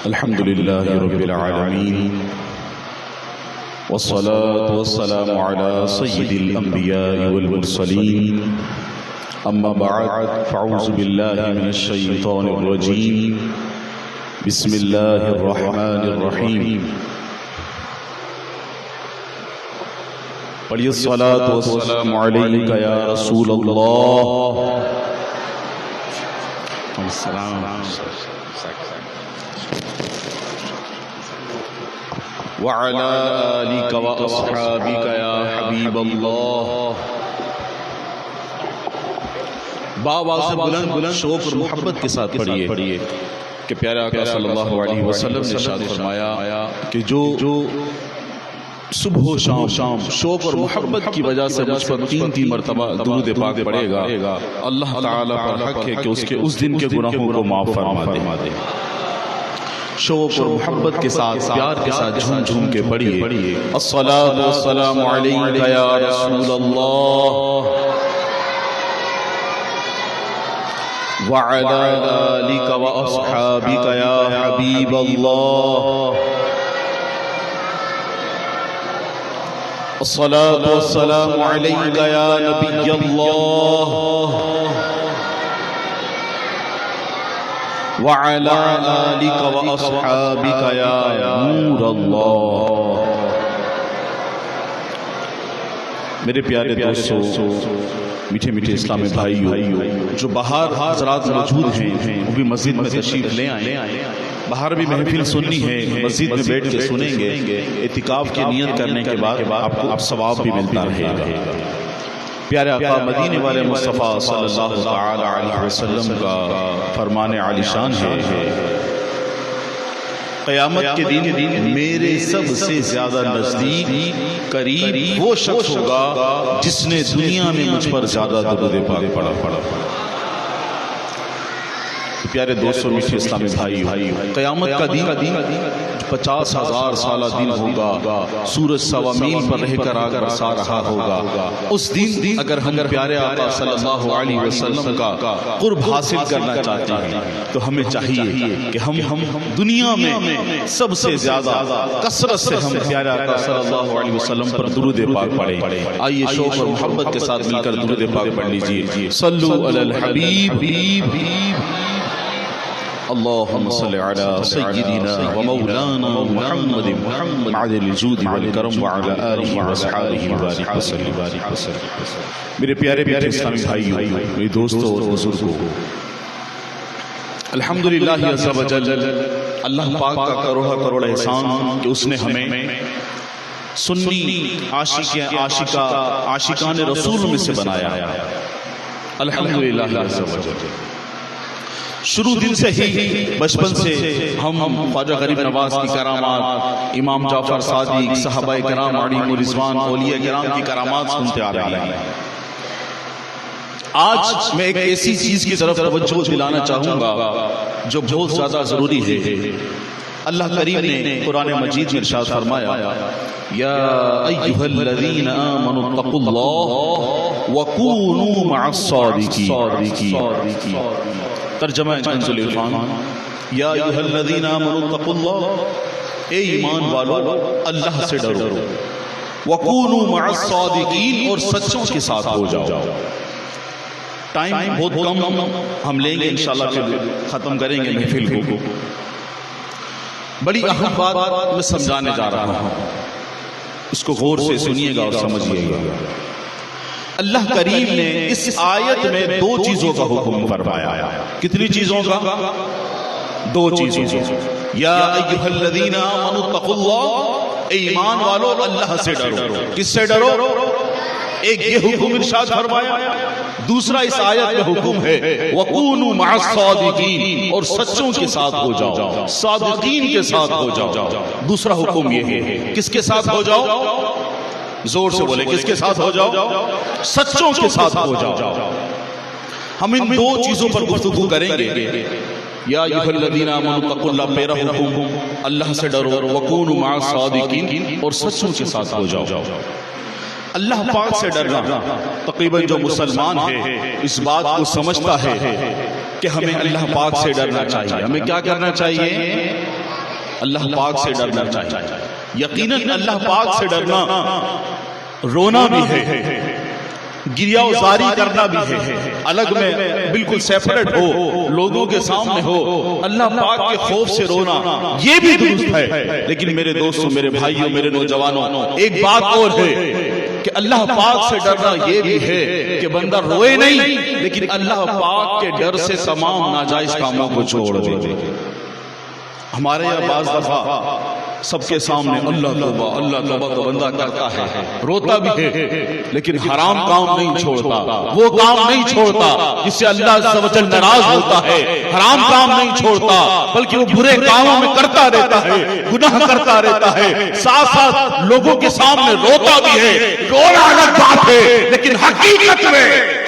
الحمد لله رب العالمين والصلاة والسلام على سيد الأنبياء والمرسلين أما بعد فأعوذ بالله من الشيطان الرجيم بسم الله الرحمن الرحيم پڑھیے الصلاة والسلام علیک یا رسول اللہ وعلى آلك وأصحابك يا حبيب الله. بابا سے بلند شوق اور محبت کے ساتھ پڑھیے کہ پیارے آقا صلی اللہ علیہ وسلم نے ارشاد فرمایا کہ جو صبح و شام شوق اور محبت کی وجہ سے مجھ پر تین مرتبہ درود پاک پڑھے گا، اللہ تعالیٰ پر حق ہے کہ اس کے اس دن کے گناہوں کو معاف فرما دے. شوق اور محبت کے ساتھ پیار کے ساتھ جھوم جھوم کے پڑھیے الصلاۃ والسلام علیک یا رسول اللہ وعلی آلک واصحابک یا حبیب اللہ. الصلاۃ والسلام علیک یا نبی اللہ وعلی آلک واصحابک یا نور اللہ. میرے پیارے دوستو، میٹھے میٹھے اسلامی بھائیو، جو باہر حضرات موجود ہیں وہ بھی مسجد میں تشریف لے آئیں. باہر بھی محفل سننی ہے، مسجد میں بیٹھ کے سنیں گے. اعتکاف کی نیت کرنے کے بعد آپ کو ثواب بھی ملتا رہے گا. پیارے آقا مدینے والے مصطفیٰ صلی اللہ تعالی علیہ وسلم کا فرمان عالی شان ہے، قیامت کے دن میرے سب سے زیادہ نزدیک قریب وہ شخص ہوگا جس نے دنیا میں مجھ پر زیادہ درود پاک پڑھا. پیارے دوستو، میٹھے اسلامی بھائی، قیامت کا دن 50,000 سالہ دن ہوگا. سورج سوا میل پر رہ کر آگر سا رہا ہوگا. اس دن اگر ہم پیارے آقا صلی اللہ علیہ وسلم کا قرب حاصل کرنا چاہتے ہیں تو ہمیں چاہیے کہ ہم دنیا میں سب سے زیادہ کثرت سے ہم پیارے آقا صلی اللہ علیہ وسلم پر درود پاک پڑھیں. آئیے شوق اور محبت کے ساتھ مل کر درود پاک پڑھ لیجیے. صلو علی الحبیب اللهم صل على سيدنا ومولانا محمد عادل الجود والكرم وعلى آله وصحبه وبارك وسلم. میرے پیارے اسلامی بھائیو، میرے دوستو اور بزرگو، الحمدللہ عز و جل، اللہ پاک کا کروڑ احسان کہ اس نے ہمیں سنی عاشقان رسول میں سے بنایا. الحمدللہ عز و جل. شروع دن سے ہی بچپن سے ہم خواجہ غریب نواز کی کرامات، امام جعفر صادق، صحابہ کرام علیہم رضوان، اولیاء کرام کی کرامات سنتے آ رہے ہیں. آج میں ایک ایسی چیز کی طرف توجہ دلانا چاہوں گا جو بہت زیادہ ضروری ہے. اللہ کریم نے قرآن مجید میں ارشاد فرمایا، یا ایھا الذین آمنوا اتقوا اللہ وکونوا مع الصادقین. ترجمہ کنز العرفان، یا ایھا الذین آمنوا اتقوا اللہ، اے ایمان والو اللہ سے ڈرو، وکونوا مع الصادقین، اور سچوں کے ساتھ ہو جاؤ. ٹائم بہت کم ہم لیں گے، انشاءاللہ پھر ختم کریں گے محفل کو. بڑی اہم بات میں سمجھانے جا رہا ہوں، اس کو غور سے سنیے گا اور سمجھیے گا. اللہ کریم نے اس آیت میں 2 چیزوں کا حکم فرمایا. کتنی چیزوں کا؟ 2 چیزوں. یا ایھا الذین آمنوا اتقوا اللہ، اے ایمان والو اللہ سے ڈرو. کس سے ڈرو؟ ایک یہ حکم ارشاد فرمایا. دوسرا اس آیت میں حکم ہے وَكُونُوا مَعَ الصَّادِقِينَ، اور سچوں کے ساتھ ہو جاؤ، صادقین کے ساتھ ہو جاؤ. دوسرا حکم یہ ہے، کس کے ساتھ ہو جاؤ؟ زور سے بولے، کس کے ساتھ ہو جاؤ؟ سچوں کے ساتھ ہو جاؤ. ہم ان 2 چیزوں پر گفتگو کریں گے. یا ایھا الذین آمنوا اتقوا اللہ، پہلا حکم اللہ سے ڈرو، وَكُونُوا مَعَ الصَّادِقِينَ، اور سچوں کے ساتھ ہو جاؤ. اللہ پاک سے ڈرنا تقریباً جو مسلمان ہے اس بات کو سمجھتا ہے کہ ہمیں اللہ پاک سے ڈرنا چاہیے. ہمیں کیا کرنا چاہیے؟ اللہ پاک سے ڈرنا چاہیے. یقیناً اللہ پاک سے ڈرنا رونا بھی ہے، گریہ وزاری کرنا بھی ہے، الگ میں بالکل سیپریٹ ہو، لوگوں کے سامنے ہو، اللہ پاک کے خوف سے رونا یہ بھی درست ہے. لیکن میرے دوستوں، میرے بھائیوں، میرے نوجوانوں، ایک بات اور ہے کہ اللہ پاک سے ڈرنا یہ بھی ہے کہ بندہ روئے نہیں لیکن اللہ پاک کے ڈر سے تمام ناجائز کاموں کو چھوڑ دے. ہمارے یہاں بعض دفعہ سب کے سامنے اللہ توبہ تو بندہ کرتا ہے، روتا بھی ہے، لیکن حرام کام نہیں چھوڑتا، وہ کام نہیں چھوڑتا جس سے اللہ عز و جل ناراض ہوتا ہے. حرام کام نہیں چھوڑتا بلکہ وہ برے کاموں میں کرتا رہتا ہے، گناہ کرتا رہتا ہے، ساتھ ساتھ لوگوں کے سامنے روتا بھی ہے. رونا الگ بات ہے، لیکن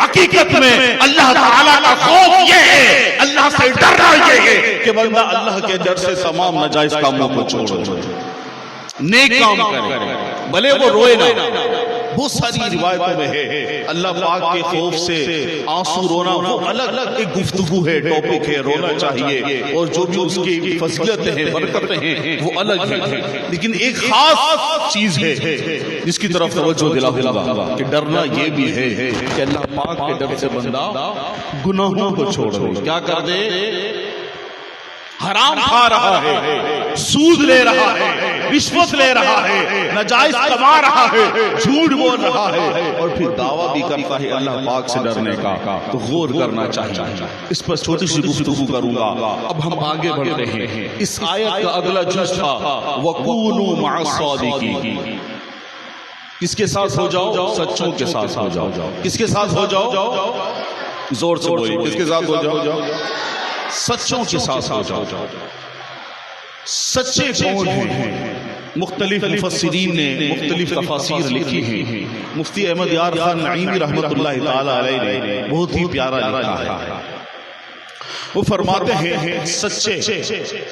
حقیقت میں اللہ تعالیٰ کا خوف یہ ہے، اللہ سے ڈرنا یہ ہے کہ بندہ اللہ کے ڈر سے تمام ناجائز کاموں کو چھوڑے، نیک کام کرے، بھلے وہ روئے نہ. بہت ساری روایتوں میں ہے اللہ پاک کے خوف سے آنسو رونا وہ الگ ایک گفتگو ہے، ٹاپک ہے، رونا چاہیے، اور جو بھی اس کی فضیلتیں ہیں، برکتیں ہیں وہ الگ ہیں. لیکن ایک خاص چیز ہے جس کی طرف توجہ دلاؤں کہ ڈرنا یہ بھی ہے کہ اللہ پاک کے ڈر سے بندہ گناہوں کو چھوڑ دے. کیا کر دے؟ حرام کھا رہا ہے، سود لے رہا ہے، رشوت لے رہا ہے، ناجائز کما رہا ہے، جھوٹ بول رہا ہے، اور پھر دعویٰ بھی کرتا ہے اللہ پاک سے ڈرنے کا. تو غور کرنا چاہیے. اس پر چھوٹی سی گفتگو کروں گا. اب ہم آگے بڑھ رہے ہیں. اس آیت کا اگلا جز تھا وَكُونُوا مَعَ الصَّادِقِينَ. کس کے ساتھ ہو جاؤ؟ سچوں کے ساتھ ہو جاؤ. کس کے ساتھ ہو جاؤ؟ زور سے بولیے. کس کے ساتھ ہو جاؤ؟ سچوں کے ساتھ ہو جاؤ. سچے کون ہیں؟ مختلف مفسرین نے مختلف تفاسیر لکھی ہیں. مفتی احمد یار خان نعیمی رحمۃ اللہ تعالی علیہ نے بہت ہی پیارا لکھا ہے. وہ فرماتے ہیں سچے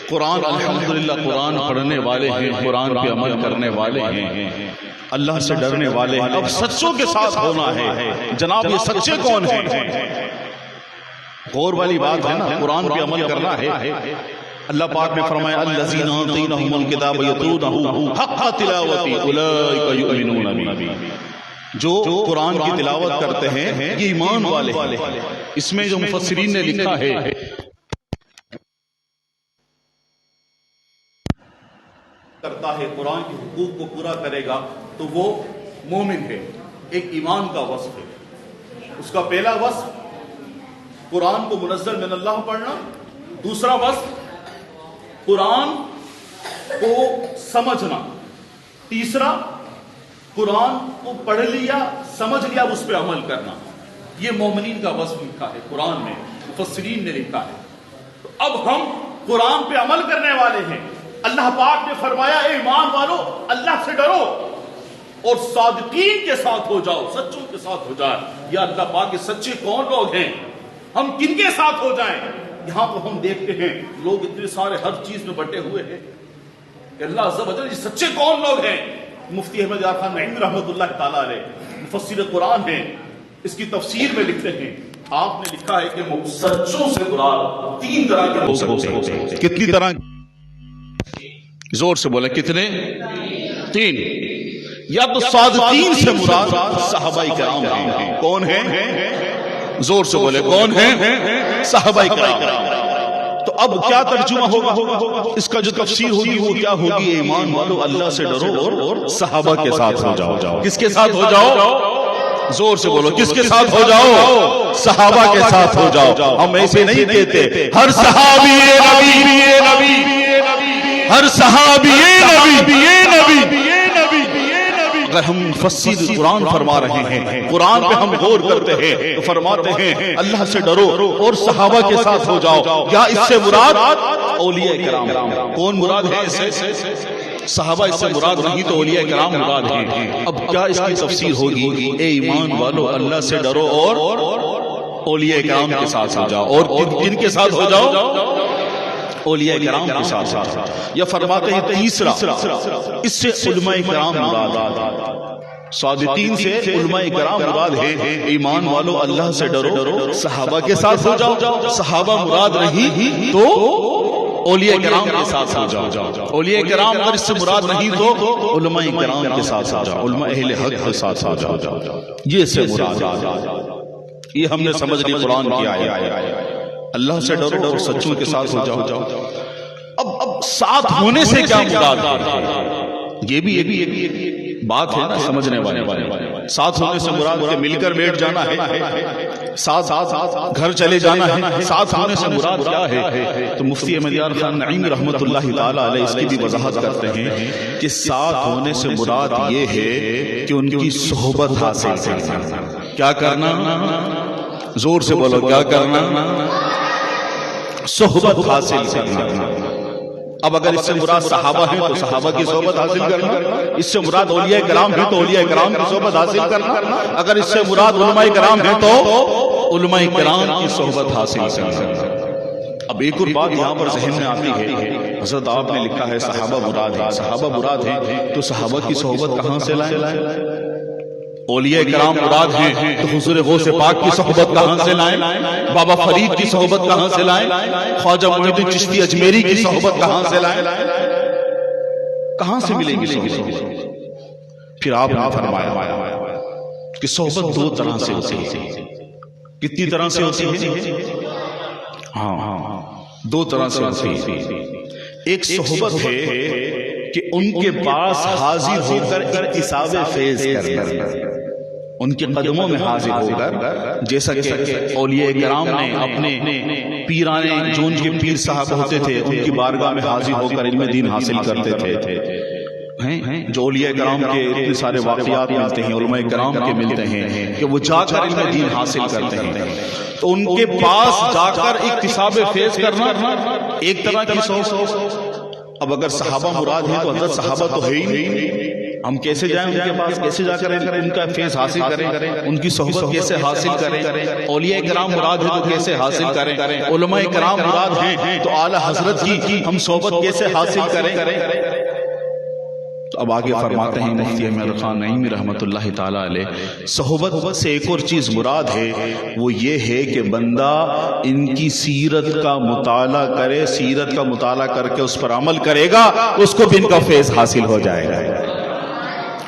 قرآن الحمدللہ قرآن پڑھنے والے ہیں، قرآن پہ عمل کرنے والے ہیں، اللہ سے ڈرنے والے ہیں. اب سچوں کے ساتھ ہونا ہے. جناب یہ سچے کون ہیں؟ غور والی بات ہے نا، قرآن پہ عمل کرنا ہے. اللہ پاک نے فرمایا الذین آتیناہم الکتاب یتلونہ حق تلاوتہ اولئک یؤمنون بہ. جو قرآن کی تلاوت کرتے ہیں یہ ایمان والے ہیں. اس میں جو مفسرین نے لکھا ہے کرتا ہے قرآن کے حقوق کو پورا کرے گا تو وہ مومن ہے. ایک ایمان کا وصف ہے. اس کا پہلا وصف قرآن کو منزل من اللہ پڑھنا، دوسرا وصف قرآن کو سمجھنا، تیسرا قرآن کو پڑھ لیا سمجھ لیا اس پہ عمل کرنا. یہ مومنین کا وصف لکھا ہے قرآن میں، مفسرین نے لکھا ہے. تو اب ہم قرآن پہ عمل کرنے والے ہیں. اللہ پاک نے فرمایا اے ایمان والو اللہ سے ڈرو اور صادقین کے ساتھ ہو جاؤ، سچوں کے ساتھ ہو جائے. یا اللہ پاک کے سچے کون لوگ ہیں؟ ہم کن کے ساتھ ہو جائیں؟ یہاں تو ہم دیکھتے ہیں لوگ اتنے سارے ہر چیز میں بٹے ہوئے ہیں کہ اللہ عز و جل سچے کون لوگ ہیں؟ مفتی احمد یار خان نعیمی رحمۃ اللہ تعالیٰ علیہ مفسر قرآن ہیں، اس کی تفسیر میں لکھتے ہیں آپ نے لکھا ہے کہ سچوں سے مراد تین طرح کے ہو سکتے ہیں. کتنی طرح؟ زور سے بولے کتنے؟ تین. یا تو صادقین سے مراد صحابہ کرام ہیں. کون ہیں؟ زور سے بولے کون ہیں؟ صحابہ کرام. تو اب کیا ترجمہ ہوگا؟ اس کا جو تفسیر ہوگی وہ کیا ہوگی؟ ایمان والو اللہ سے ڈرو اور صحابہ کے ساتھ ہو جاؤ. کس کے ساتھ ہو جاؤ؟ زور سے بولو کس کے ساتھ ہو جاؤ؟ صحابہ کے ساتھ ہو جاؤ. ہم ایسے نہیں کہتے ہر صحابی نبی، ہر صحابی نبی. اگر ہم مفسر قرآن فرما رہے ہیں، قرآن پہ ہم غور کرتے ہیں تو فرماتے ہیں اللہ سے ڈرو اور صحابہ کے ساتھ ہو جاؤ. یا اس سے مراد اولیاء کرام. کون مراد ہے اس سے؟ صحابہ اس سے مراد نہیں تو اولیاء کرام مراد ہیں. اب کیا اس کی تفسیر ہوگی؟ اے ایمان والو اللہ سے ڈرو اور اولیاء کرام کے ساتھ ہو جاؤ. اور کن کے ساتھ ہو جاؤ؟ اولیاء کرام کے ساتھ. یا فرماتے ہیں تیسرا اس سے علماء کرام مراد. صادقین سے علماء کرام مراد ہے. ایمان والو اللہ سے ڈرو، صحابہ کے ساتھ ہو جاؤ. صحابہ مراد نہیں تو اولیاء کرام کے ساتھ ہو جاؤ. اولیاء کرام اگر اس سے مراد نہیں تو علماء کرام کے ساتھ ہو جاؤ, علماء اہل حق کے ساتھ ہو جاؤ. یہ اس سے مراد ہے. یہ ہم نے سمجھ لی قرآن کی آیت. اللہ سے ڈرو اور سچوں کے ساتھ ہو جاؤ. اب ساتھ ہونے سے کیا مراد ہے؟ یہ بھی بات ہے نا سمجھنے والے. ساتھ ہونے سے مراد ہے مل کر بیٹھ جانا ہے, ساتھ گھر چلے جانا ہے. ساتھ ہونے سے مراد کیا ہے؟ تو مفتی احمد یار خان نعیمی رحمۃ اللہ تعالی علیہ اس کی بھی وضاحت کرتے ہیں کہ ساتھ ہونے سے مراد یہ ہے کہ ان کی صحبت حاصل کرنا. کیا کرنا؟ زور سے بولو, کیا کرنا؟ صحبت حاصل کرنا. اب اگر اس سے مراد صحابہ ہیں تو صحابہ کی صحبت حاصل کرنا, اس سے مراد اولیاء کرام ہیں تو اولیاء کرام کی صحبت حاصل کرنا, اگر اس سے مراد علماء کرام ہیں تو علماء کرام کی صحبت حاصل کرنا. اب ایک اور بات یہاں پر ذہن میں آتی ہے, حضرت آپ نے لکھا ہے صحابہ مراد ہے, صحابہ مراد ہیں تو صحابہ کی صحبت کہاں سے لائیں؟ اولیاء کرام مراد ہیں تو حضور غوث پاک کی صحبت کہاں سے لائیں؟ بابا فرید کی صحبت کہاں سے لائیں؟ خواجہ معین الدین چشتی اجمیری کی صحبت کہاں سے لائیں؟ کہاں سے ملے گی صحبت؟ پھر آپ نے فرمایا کہ صحبت دو طرح سے ہوتی ہے. کتنی طرح سے ہوتی ہے؟ ہاں, دو طرح سے ہوتی ہے. ایک صحبت ہے کہ ان کے پاس حاضر ہو کر اکتساب فیض کرنا, ان کے قدموں میں حاضر ہو کر, جیسا کہ اولیاء کرام نے اپنے پیرانے جو ان کے پیر صاحب ہوتے تھے ان کی بارگاہ میں حاضر ہو کر علم دین حاصل کرتے تھے. جو اولیاء کرام کے اتنے سارے واقعات ملتے ہیں, علماء کرام کے ملتے ہیں کہ وہ جا کر علم دین حاصل کرتے ہیں, تو ان کے پاس جا کر اکتساب فیض کرنا ایک طرح کی صحبت. اب اگر صحابہ مراد ہیں تو حضرت صحابہ تو ہے ہی نہیں, ہم کیسے جائیں ان کے پاس, کیسے جا کر ان کا فیض حاصل کریں, ان کی صحبت کیسے حاصل کریں؟ اولیاء کرام مراد ہے تو کیسے حاصل کریں؟ علماء کرام مراد ہیں تو اعلی حضرت کی ہم صحبت کیسے حاصل کریں؟ تو اب آگے فرماتے ہیں مفتی احمد خان نعیمی رحمۃ اللہ تعالی علیہ, صحبت سے ایک اور چیز مراد ہے, وہ یہ ہے کہ بندہ ان کی سیرت کا مطالعہ کرے, سیرت کا مطالعہ کر کے اس پر عمل کرے گا, اس کو بھی ان کا فیض حاصل ہو جائے گا.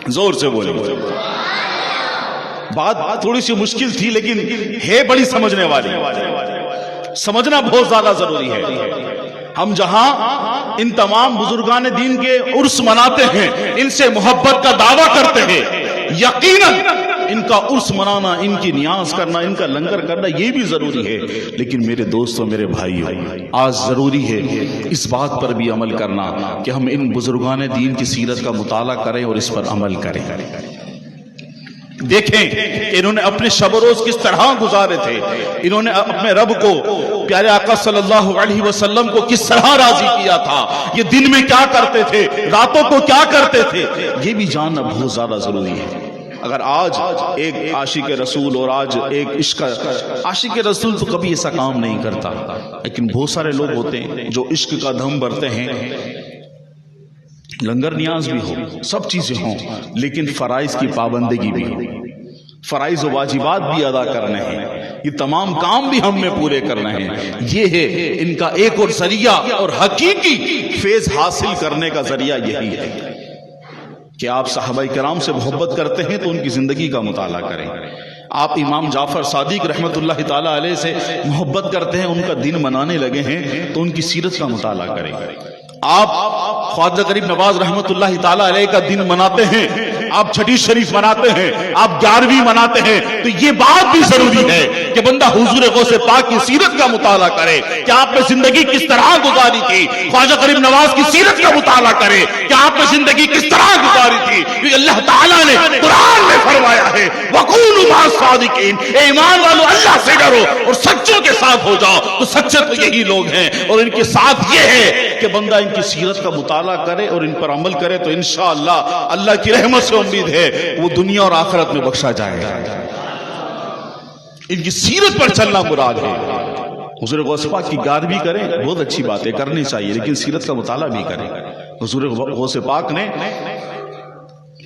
زور سے بولیں. بات تھوڑی سی مشکل تھی لیکن ہے بڑی سمجھنے والی, سمجھنا بہت زیادہ ضروری ہے. ہم جہاں ان تمام بزرگان دین کے عرس مناتے ہیں, ان سے محبت کا دعویٰ کرتے ہیں, یقیناً ان کا عرس منانا, ان کی نیاز کرنا, ان کا لنگر کرنا یہ بھی ضروری ہے, لیکن میرے دوستوں, میرے بھائیوں, آج ضروری ہے اس بات پر بھی عمل کرنا کہ ہم ان بزرگان دین کی سیرت کا مطالعہ کریں اور اس پر عمل کریں. دیکھیں کہ انہوں نے اپنے شب و روز کس طرح گزارے تھے, انہوں نے اپنے رب کو, پیارے آقا صلی اللہ علیہ وسلم کو کس طرح راضی کیا تھا, یہ دن میں کیا کرتے تھے, راتوں کو کیا کرتے تھے, یہ بھی جاننا بہت زیادہ ضروری ہے. اگر آج ایک عاشق رسول اور آج ایک عاشق رسول تو کبھی ایسا کام نہیں کرتا, لیکن بہت سارے لوگ ہوتے ہیں جو عشق کا دم بھرتے ہیں, لنگر نیاز بھی ہو, سب چیزیں ہوں, لیکن فرائض کی پابندگی بھی ہو, فرائض و واجبات بھی ادا کرنے ہیں, یہ تمام کام بھی ہم نے پورے کرنے ہیں. یہ ہے ان کا ایک اور ذریعہ, اور حقیقی فیض حاصل کرنے کا ذریعہ یہی ہے کہ آپ صحابہ کرام سے محبت کرتے ہیں تو ان کی زندگی کا مطالعہ کریں. آپ امام جعفر صادق رحمت اللہ تعالی علیہ سے محبت کرتے ہیں, ان کا دن منانے لگے ہیں تو ان کی سیرت کا مطالعہ کریں. آپ خواجہ غریب نواز رحمت اللہ تعالی علیہ کا دن مناتے ہیں, آپ چھٹی شریف مناتے ہیں, آپ 11ویں مناتے ہیں, تو یہ بات بھی ضروری ہے کہ بندہ حضور غوث پاک کی سیرت کا مطالعہ کرے کہ آپ نے زندگی کس طرح گزاری تھی, خواجہ غریب نواز کی سیرت کا مطالعہ کرے کہ آپ نے زندگی کس طرح گزاری تھی. کیونکہ اللہ تعالیٰ نے قرآن میں فرمایا ہے وَقُولُوا مَعَ الصَّادِقِينَ, اے ایمان والو اللہ سے ڈرو اور سچوں کے ساتھ ہو جاؤ. تو سچے تو یہی لوگ ہیں, اور ان کے ساتھ یہ ہے کہ بندہ ان کی سیرت کا مطالعہ کرے اور ان پر عمل کرے تو انشاءاللہ اللہ کی رحمت سے امید ہے وہ دنیا اور آخرت میں بخشا جائے گا. ان کی سیرت پر چلنا مراد ہے. حضور غوث پاک کی 11ویں کریں, بہت اچھی بات ہے, کرنی چاہیے, لیکن سیرت کا مطالعہ بھی کریں. حضور غوث پاک نے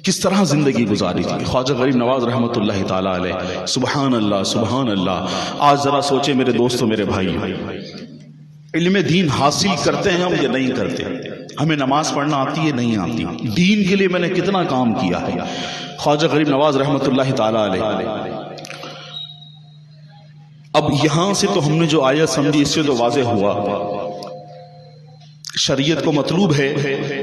کس طرح زندگی گزاری تھی, خواجہ غریب نواز رحمت اللہ تعالی علیہ. سبحان اللہ, سبحان اللہ. آج ذرا سوچے میرے دوستوں, میرے بھائی, علم دین حاصل کرتے ہیں ہم یا نہیں کرتے؟ ہمیں نماز پڑھنا آتی ہے نہیں آتی؟ دین کے لیے میں نے کتنا کام کیا ہے؟ خواجہ غریب نواز رحمۃ اللہ تعالی علیہ. اب یہاں سے تو ہم نے جو آیت سمجھی اس سے تو واضح ہوا شریعت کو مطلوب ہے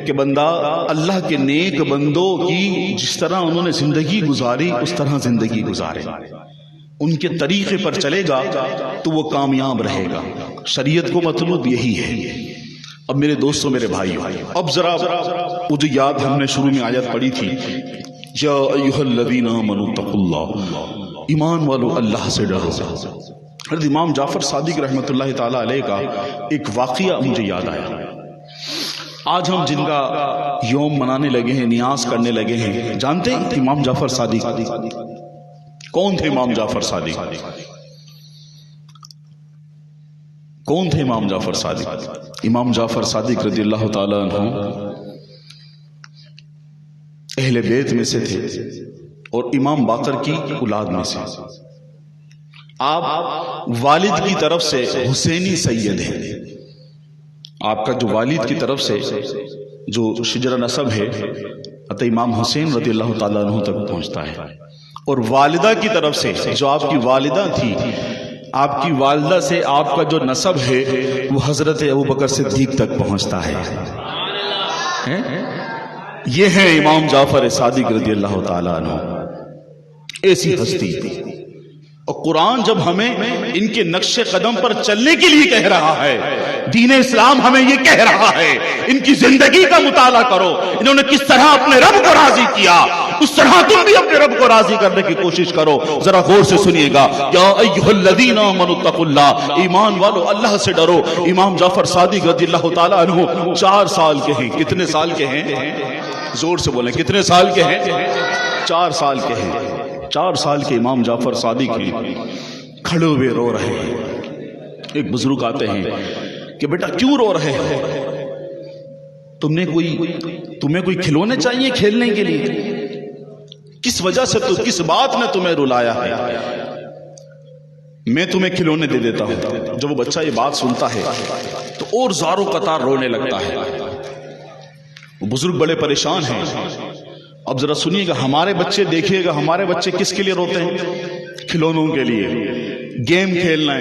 کہ بندہ اللہ کے نیک بندوں کی جس طرح انہوں نے زندگی گزاری اس طرح زندگی گزارے، ان کے طریقے پر چلے گا تو وہ کامیاب رہے گا. شریعت کو مطلوب یہی ہے. اب میرے دوستوں، میرے بھائیو، اب ذرا وہ جو یاد ہم نے شروع میں آیت پڑھی تھی، یا ایھا الذین آمنوا اتقوا اللہ، ایمان والو اللہ سے ڈرو. حضرت امام جعفر صادق رحمۃ اللہ تعالی علیہ کا ایک واقعہ مجھے یاد آیا. آج ہم جن کا یوم منانے لگے ہیں، نیاز کرنے لگے ہیں، جانتے ہیں امام جعفر صادق کون تھے؟ امام جعفر صادق کون تھے؟ امام جعفر صادق، امام جعفر صادق رضی اللہ تعالی عنہ اہل بیت میں سے تھے اور امام باقر کی اولاد میں سے. آپ والد کی طرف سے حسینی سید ہیں. آپ کا جو والد کی طرف سے جو شجرہ نسب ہے حضرت امام حسین رضی اللہ تعالیٰ عنہ تک پہنچتا ہے، اور والدہ کی طرف سے جو آپ کی والدہ تھی، آپ کی والدہ سے آپ کا جو نسب ہے وہ حضرت ابوبکر صدیق تک پہنچتا ہے. یہ ہے امام جعفر صادق رضی اللہ تعالیٰ عنہ. ایسی ہستی. اور قرآن جب ہمیں ان کے نقش قدم پر چلنے کے لیے کہہ رہا ہے، دین اسلام ہمیں یہ کہہ رہا ہے ان کی زندگی کا مطالعہ کرو، انہوں نے کس طرح اپنے رب کو راضی کیا، اس طرح تم بھی اپنے رب کو راضی کرنے کی کوشش کرو. ذرا غور سے سنیے گا. یا ایھا الذین آمنوا اتقوا اللہ، ایمان والو اللہ سے ڈرو. امام جعفر صادق رضی اللہ تعالی عنہ 4 سال کے ہیں. کتنے سال کے ہیں؟ زور سے بولیں، کتنے سال کے ہیں؟ 4 سال کے ہیں. 4 سال کے امام جعفر صادق ہیں، کھڑے ہوئے رو رہے ہیں. ایک بزرگ آتے ہیں کہ بیٹا کیوں رو رہے ہو؟ تمہیں کوئی کھلونے چاہیے کھیلنے کے لیے؟ کس وجہ سے تو کس بات نے تمہیں رلایا ہے؟ میں تمہیں کھلونے دے دیتا ہوں. جب وہ بچہ یہ بات سنتا ہے تو اور زاروں قطار رونے لگتا ہے. وہ بزرگ بڑے پریشان ہیں. اب ذرا سنیے گا، ہمارے بچے دیکھیے گا، ہمارے بچے کس کے لیے روتے ہیں؟ کھلونوں کے لیے. گیم کھیلنا ہے،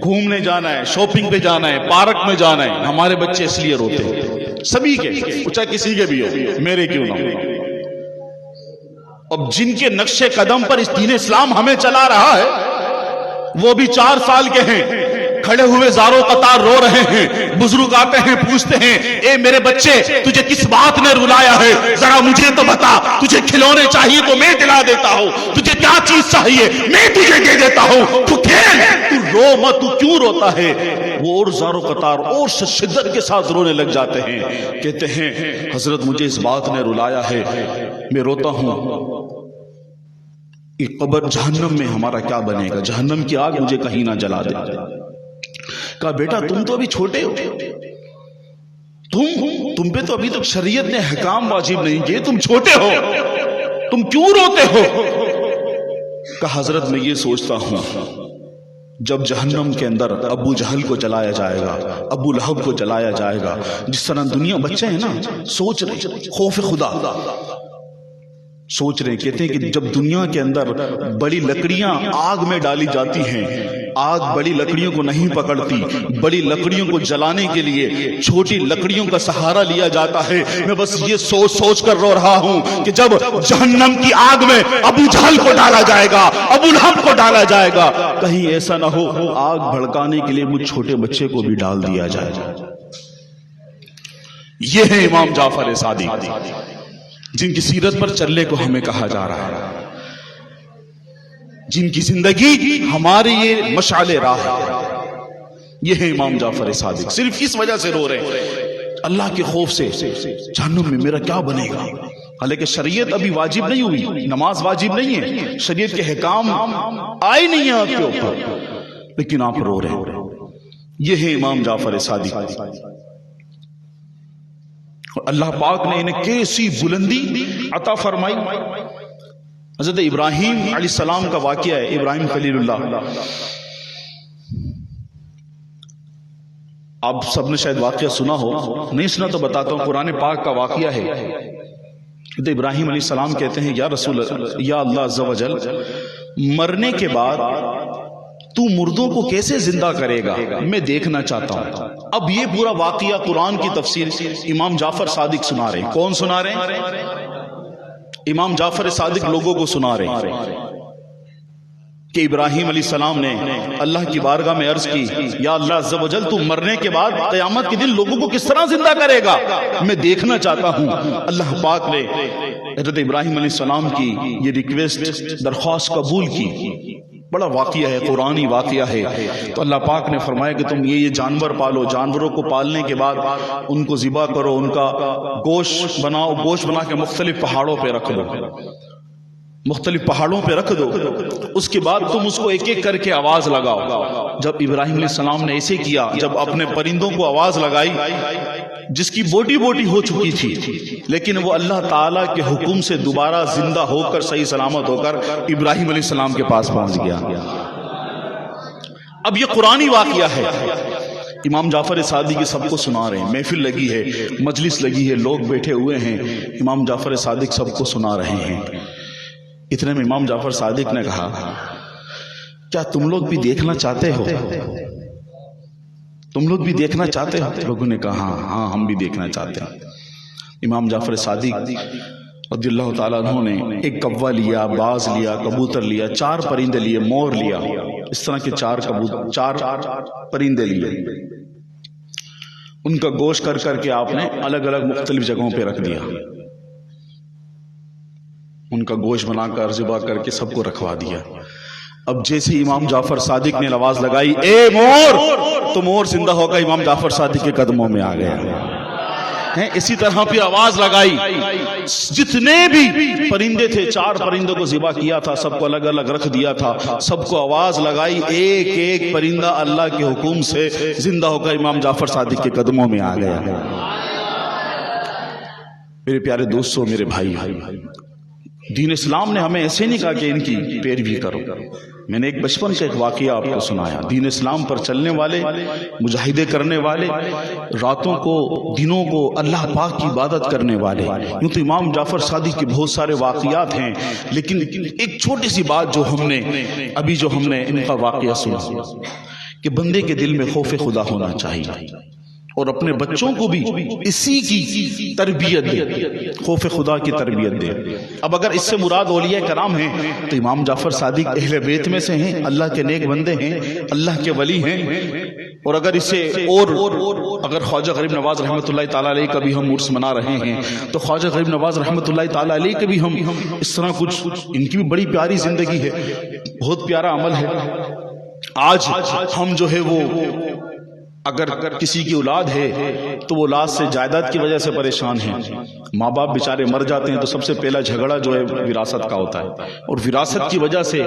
گھومنے جانا ہے، شاپنگ پہ جانا ہے، پارک میں جانا ہے. ہمارے بچے اس لیے روتے ہیں، سبھی کے، چاہے کسی کے بھی ہو، میرے کیوں نہ ہو. اب جن کے نقش قدم پر اس دین اسلام ہمیں چلا رہا ہے وہ بھی 4 سال کے ہیں، کھڑے ہوئے زاروں قطار رو رہے ہیں. بزرگ آتے ہیں، پوچھتے ہیں اے میرے بچے تجھے کس بات نے رلایا ہے؟ ذرا مجھے تو بتا. تجھے کھلونے چاہیے تو میں دلا دیتا ہوں، تجھے کیا چیز چاہیے میں تجھے دے دیتا ہوں، تو کھیل، تو رو مت. تو کیوں روتا ہے؟ وہ اور زاروں قطار اور شدت کے ساتھ رونے لگ جاتے ہیں. کہتے ہیں حضرت مجھے اس بات نے رلایا ہے، میں روتا ہوں کہ قبر جہنم میں ہمارا کیا بنے گا، جہنم کی آگ مجھے کہیں نہ جلا دے. کہا بیٹا تم تو ابھی چھوٹے ہو، تم پہ تو ابھی تک شریعت نے حکام واجب نہیں کیے، تم چھوٹے ہو، تم کیوں روتے ہو؟ کہا حضرت میں یہ سوچتا ہوں جب جہنم کے اندر ابو جہل کو جلایا جائے گا، ابو لہب کو جلایا جائے گا، جس طرح دنیا بچے ہیں نا سوچ رہے خوف خدا سوچ رہے، کہتے ہیں کہ جب دنیا کے اندر بڑی لکڑیاں آگ میں ڈالی جاتی ہیں، آگ بڑی لکڑیوں کو نہیں پکڑتی، بڑی لکڑیوں کو جلانے کے لیے چھوٹی لکڑیوں کا سہارا لیا جاتا ہے. میں بس یہ سوچ کر رو رہا ہوں کہ جب جہنم کی آگ میں ابو جہل کو ڈالا جائے گا، ابو لہب کو ڈالا جائے گا، کہیں ایسا نہ ہو آگ بھڑکانے کے لیے مجھ چھوٹے بچے کو بھی ڈال دیا جائے. یہ ہے امام جعفر صادق جن کی سیرت پر چلنے کو ہمیں کہا جا رہا ہے، جن کی زندگی ہماری یہ مشعل راہ ہے. یہ ہے امام جعفر صادق. صرف اس وجہ سے رو رہے ہیں اللہ کے خوف سے جہنم میں میرا کیا بنے گا. حالانکہ شریعت ابھی واجب نہیں ہوئی، نماز واجب نہیں ہے، شریعت کے حکام آئے نہیں ہیں آپ کے اوپر، لیکن آپ رو رہے ہیں. یہ ہے امام جعفر صادق. اللہ پاک نے انہیں کیسی بلندی عطا فرمائی. حضرت ابراہیم علیہ السلام کا واقعہ ہے. ابراہیم خلیل اللہ آپ سب نے شاید واقعہ سنا ہو، نہیں سنا تو بتاتا ہوں، قرآن پاک کا واقعہ ہے۔ تو ابراہیم علیہ السلام کہتے ہیں یا اللہ عز و جل، مرنے کے بعد تو مردوں کو کیسے زندہ کرے گا، میں دیکھنا چاہتا ہوں۔ اب یہ پورا واقعہ قرآن کی تفسیر امام جعفر صادق سنا رہے ہیں۔ کون سنا رہے ہیں؟ امام جعفر صادق لوگوں کو سنا رہے ہیں کہ ابراہیم علیہ السلام نے اللہ کی بارگاہ میں عرض کی، یا اللہ عز و جل، تو مرنے کے بعد قیامت کے دن لوگوں کو کس طرح زندہ کرے گا، میں دیکھنا چاہتا ہوں۔ اللہ پاک نے حضرت ابراہیم علیہ السلام کی یہ ریکویسٹ، درخواست قبول کی۔ بڑا واقعہ ہے، قرآنی واقعہ ہے۔ تو اللہ پاک نے فرمایا کہ تم یہ جانور پالو، جانوروں کو پالنے کے بعد ان کو ذبح کرو، ان کا گوشت بناؤ، گوشت بنا کے مختلف پہاڑوں پہ رکھ دو، مختلف پہاڑوں پہ رکھ دو۔ اس کے بعد تم اس کو ایک ایک کر کے آواز لگاؤ۔ جب ابراہیم علیہ السلام نے ایسے کیا، جب اپنے پرندوں کو آواز لگائی، جس کی بوٹی بوٹی ہو چکی تھی، لیکن وہ اللہ تعالیٰ کے حکم سے دوبارہ زندہ ہو کر صحیح سلامت ہو کر ابراہیم علیہ السلام کے پاس پہنچ گیا۔ اب یہ قرآنی واقعہ ہے، امام جعفر صادق سب کو سنا رہے ہیں، محفل لگی ہے، مجلس لگی ہے، لوگ بیٹھے ہوئے ہیں، امام جعفر صادق سب کو سنا رہے ہیں۔ اتنے میں امام جعفر صادق نے کہا، کیا تم لوگ بھی دیکھنا چاہتے ہو؟ تم لوگ بھی دیکھنا چاہتے ہو؟ لوگوں نے کہا ہاں ہم بھی دیکھنا چاہتے ہیں۔ امام جعفر صادق رضی اللہ تعالیٰ عنہ نے ایک کوا لیا، باز لیا، کبوتر لیا، 4 پرندے لیے، مور لیا، اس طرح کے 4 پرندے لیے۔ ان کا گوشت کر کر کے آپ نے الگ الگ مختلف جگہوں پہ رکھ دیا، ان کا گوشت بنا کر ذبح کر کے سب کو رکھوا دیا۔ اب جیسے امام جعفر صادق نے آواز لگائی، اے مور، تو مور زندہ ہو کر امام جعفر صادق کے قدموں میں آ گیا۔ اسی طرح پھر آواز لگائی، جتنے بھی پرندے تھے، 4 پرندوں کو ذبح کیا تھا، سب کو الگ الگ رکھ دیا تھا، سب کو آواز لگائی، ایک ایک پرندہ اللہ کے حکم سے زندہ ہو کر امام جعفر صادق کے قدموں میں آ گیا۔ میرے پیارے دوستوں، میرے بھائی، دین اسلام نے ہمیں ایسے نہیں کہا کہ ان کی پیروی کرو۔ میں نے ایک بچپن کا ایک واقعہ آپ کو سنایا، دین اسلام پر چلنے والے، مجاہدے کرنے والے، راتوں کو دنوں کو اللہ پاک کی عبادت کرنے والے۔ یوں تو امام جعفر صادق کے بہت سارے واقعات ہیں، لیکن ایک چھوٹی سی بات جو ہم نے ان کا واقعہ سنا کہ بندے کے دل میں خوف خدا ہونا چاہیے، اور اپنے بچوں کو بھی اسی کی تربیت دے، خوف خدا کی تربیت دے۔ اب اگر اس سے مراد اولیاء کرام ہیں تو امام جعفر صادق اہل بیت میں سے ہیں، اللہ کے نیک بندے ہیں، اللہ کے ولی ہیں۔ اور اگر اسے اگر خواجہ غریب نواز رحمۃ اللہ تعالیٰ علیہ کا بھی ہم عرس منا رہے ہیں تو خواجہ غریب نواز رحمۃ اللہ تعالیٰ علیہ کے بھی ہم اس طرح کچھ، ان کی بھی بڑی پیاری زندگی ہے، بہت پیارا عمل ہے۔ آج ہم جو ہے وہ اگر کسی کی اولاد ہے تو وہ اولاد سے جائیداد کی وجہ سے پریشان ہیں، ماں باپ بیچارے مر جاتے ہیں تو سب سے پہلا جھگڑا جو ہے وراثت کا ہوتا ہے، اور وراثت کی وجہ سے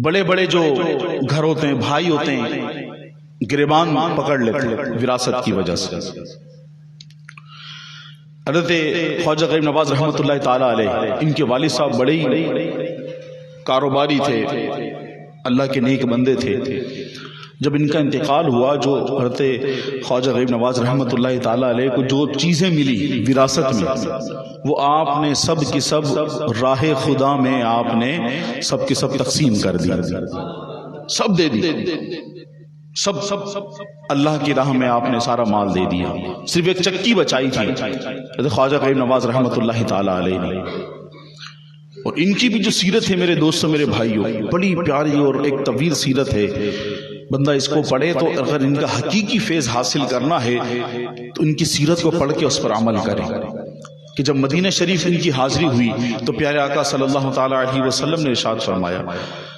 بڑے بڑے جو گھر ہوتے ہیں، بھائی ہوتے ہیں، گریبان پکڑ لیتے ہیں وراثت کی وجہ سے۔ حضرت خواجہ غریب نواز رحمۃ اللہ تعالی علیہ، ان کے والد صاحب بڑے ہی کاروباری تھے، اللہ کے نیک بندے تھے۔ جب ان کا انتقال ہوا، جو حضرت خواجہ غریب نواز رحمۃ اللہ تعالی علیہ کو جو چیزیں ملی وراثت میں، وہ آپ نے سب کی سب راہ خدا میں آپ نے سب کی سب تقسیم کر دی، سب دے دی، سب اللہ کی راہ میں آپ نے سارا مال دے دیا، صرف ایک چکی بچائی تھی حضرت خواجہ غریب نواز رحمۃ اللہ تعالی علیہ نے۔ اور ان کی بھی جو سیرت ہے میرے دوستوں، میرے بھائیوں، بڑی پیاری اور ایک طویل سیرت ہے۔ بندہ اس کو پڑھے تو اگر ان کا حقیقی فیض حاصل کرنا ہے تو ان کی سیرت کو پڑھ کے اس پر عمل کریں۔ کہ جب مدینہ شریف ان کی حاضری ہوئی تو پیارے آقا صلی اللہ تعالی علیہ وسلم نے ارشاد فرمایا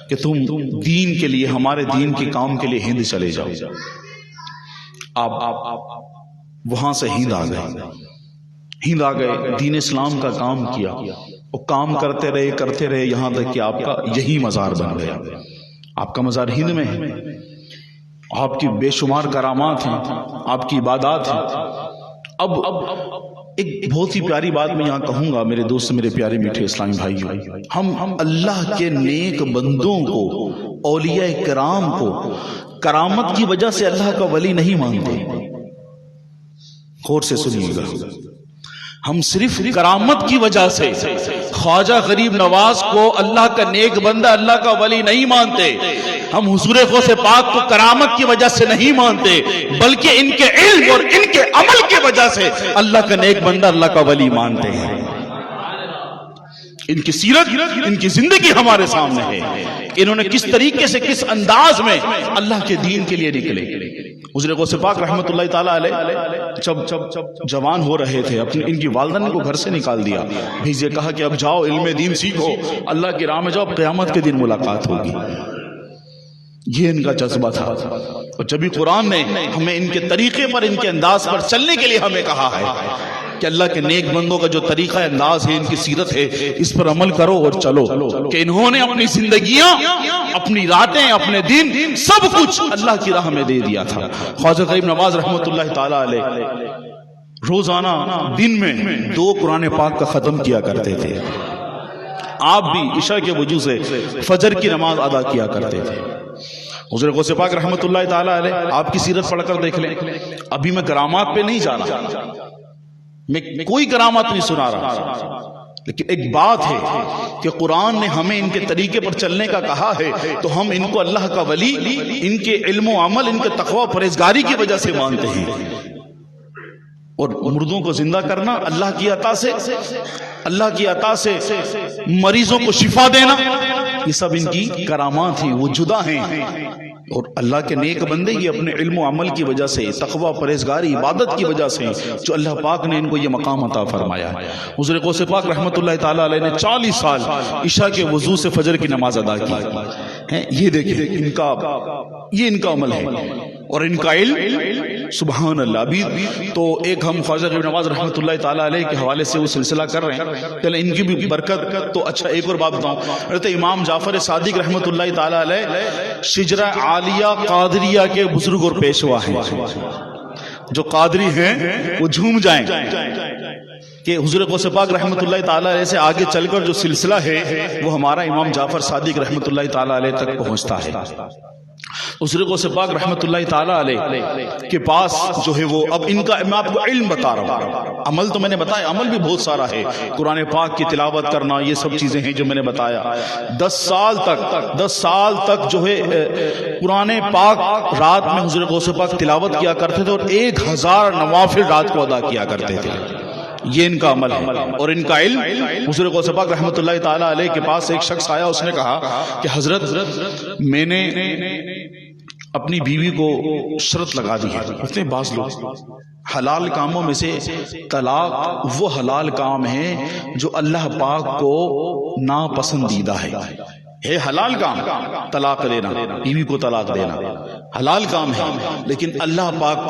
کہ تم دین کے لیے، ہمارے دین کے کام کے لیے ہند چلے جاؤ۔ آپ وہاں سے ہند آ گئے، دین اسلام کا کام کیا، اور کام کرتے رہے یہاں تک کہ آپ کا یہی مزار بن گیا۔ آپ کا مزار ہند میں ہے، آپ کی بے شمار کرامات ہیں، آپ کی عبادات ہیں۔ اب ایک بہت ہی پیاری بات میں یہاں کہوں گا میرے دوست، میرے پیارے میٹھے اسلامی بھائیوں، ہم اللہ کے نیک بندوں کو، اولیاء کرام کو کرامت کی وجہ سے اللہ کا ولی نہیں مانتے. غور سے سنیے گا، ہم صرف کرامت کی وجہ سے خواجہ غریب نواز کو اللہ کا نیک بندہ، اللہ کا ولی نہیں مانتے. ہم حضور غوث پاک کو کرامت کی وجہ سے نہیں مانتے، بلکہ ان کے علم اور ان کے عمل کی وجہ سے اللہ کا نیک بندہ، اللہ کا ولی مانتے ہیں. ان کی سیرت، ان کی زندگی ہمارے سامنے ہے، انہوں نے کس طریقے سے، کس انداز میں اللہ کے دین کے لیے نکلے. حضور غوث پاک رحمت اللہ تعالی علیہ جب جوان ہو رہے تھے، ان کی والدہ نے کو گھر سے نکال دیا، بھیجے، کہا کہ اب جاؤ علم دین سیکھو، اللہ کی راہ میں جاؤ، قیامت کے دن ملاقات ہوگی. یہ ان کا جذبہ تھا. اور جبھی قرآن نے ہمیں ان کے طریقے پر، ان کے انداز پر چلنے کے لیے ہمیں کہا ہے کہ اللہ کے نیک بندوں کا جو طریقہ انداز ہے، ان کی سیرت ہے، اس پر عمل کرو اور چلو، کہ انہوں نے اپنی زندگیاں، اپنی راتیں، اپنے دن، سب کچھ اللہ کی راہ میں دے دیا تھا. خواجہ غریب نواز رحمت اللہ تعالی علیہ روزانہ دن میں 2 قرآن پاک کا ختم کیا کرتے تھے. آپ بھی عشاء کے وضو سے فجر کی نماز ادا کیا کرتے تھے. حضور غوث پاک رحمت اللہ تعالی علیہ آپ کی سیرت پڑھ کر دیکھ لیں. ابھی میں کرامات پہ نہیں جا رہا، میں کوئی کرامات نہیں سنا رہا، لیکن ایک بات ہے کہ قرآن نے ہمیں ان کے طریقے پر چلنے کا کہا ہے، تو ہم ان کو اللہ کا ولی، ان کے علم و عمل، ان کے تقوی پرہیزگاری کی وجہ سے مانتے ہیں. اور مردوں کو زندہ کرنا اللہ کی عطا سے، اللہ کی عطا سے مریضوں کو شفا دینا، یہ سب ان کی کرامات ہیں، وہ جدا ہیں. اور اللہ کے نیک بندے یہ اپنے علم و عمل کی وجہ سے، تقوی پرہیزگاری، عبادت کی وجہ سے، جو اللہ پاک نے ان کو یہ مقام عطا فرمایا ہے. حضور غوث پاک رحمت اللہ تعالی علیہ نے 40 سال عشاء کے وضو سے فجر کی نماز ادا کی ہے. یہ دیکھیں ان کا عمل ہے اور ان کا علم، سبحان اللہ. ابھی تو ایک ہم خواجہ غریب نواز رحمت اللہ تعالی علیہ کے حوالے سے وہ سلسلہ کر رہے ہیں، چلیں ان کی بھی برکت. تو اچھا ایک اور بات بتاؤں، حضرت امام جعفر صادق رحمت اللہ تعالی علیہ شجرہ عالیہ قادریہ کے بزرگ اور پیشوا ہیں. جو قادری ہیں وہ جھوم جائیں کہ حضور غوث پاک رحمت اللہ تعالی علیہ سے آگے چل کر جو سلسلہ ہے وہ ہمارا امام جعفر صادق رحمت اللہ تعالی علیہ تک پہنچتا ہے. حضور غوث پاک رحمت اللہ تعالی علیہ کے پاس جو ہے وہ، اب ان کا میں آپ کو علم بتا رہا ہوں، عمل تو میں نے بتایا، عمل بھی بہت سارا ہے، قرآن پاک کی تلاوت کرنا، یہ سب چیزیں ہیں جو میں نے بتایا. 10 سال تک جو ہے قرآن پاک رات میں حضور غوث پاک تلاوت کیا کرتے تھے، اور 1000 نوافل رات کو ادا کیا کرتے تھے. یہ ان کا عمل ہے اور ان کا علم. حضور غوث پاک رحمت اللہ تعالی علیہ کے پاس ایک شخص آیا، اس نے کہا کہ حضرت میں نے اپنی بیوی کو شرط لگا دی ہے. اتنے بعض لوگ حلال کاموں میں سے طلاق وہ حلال کام ہے جو اللہ پاک کو ناپسندیدہ ہے حلال کام. طلاق دینا، بیوی کو طلاق دینا حلال کام ہے، لیکن اللہ پاک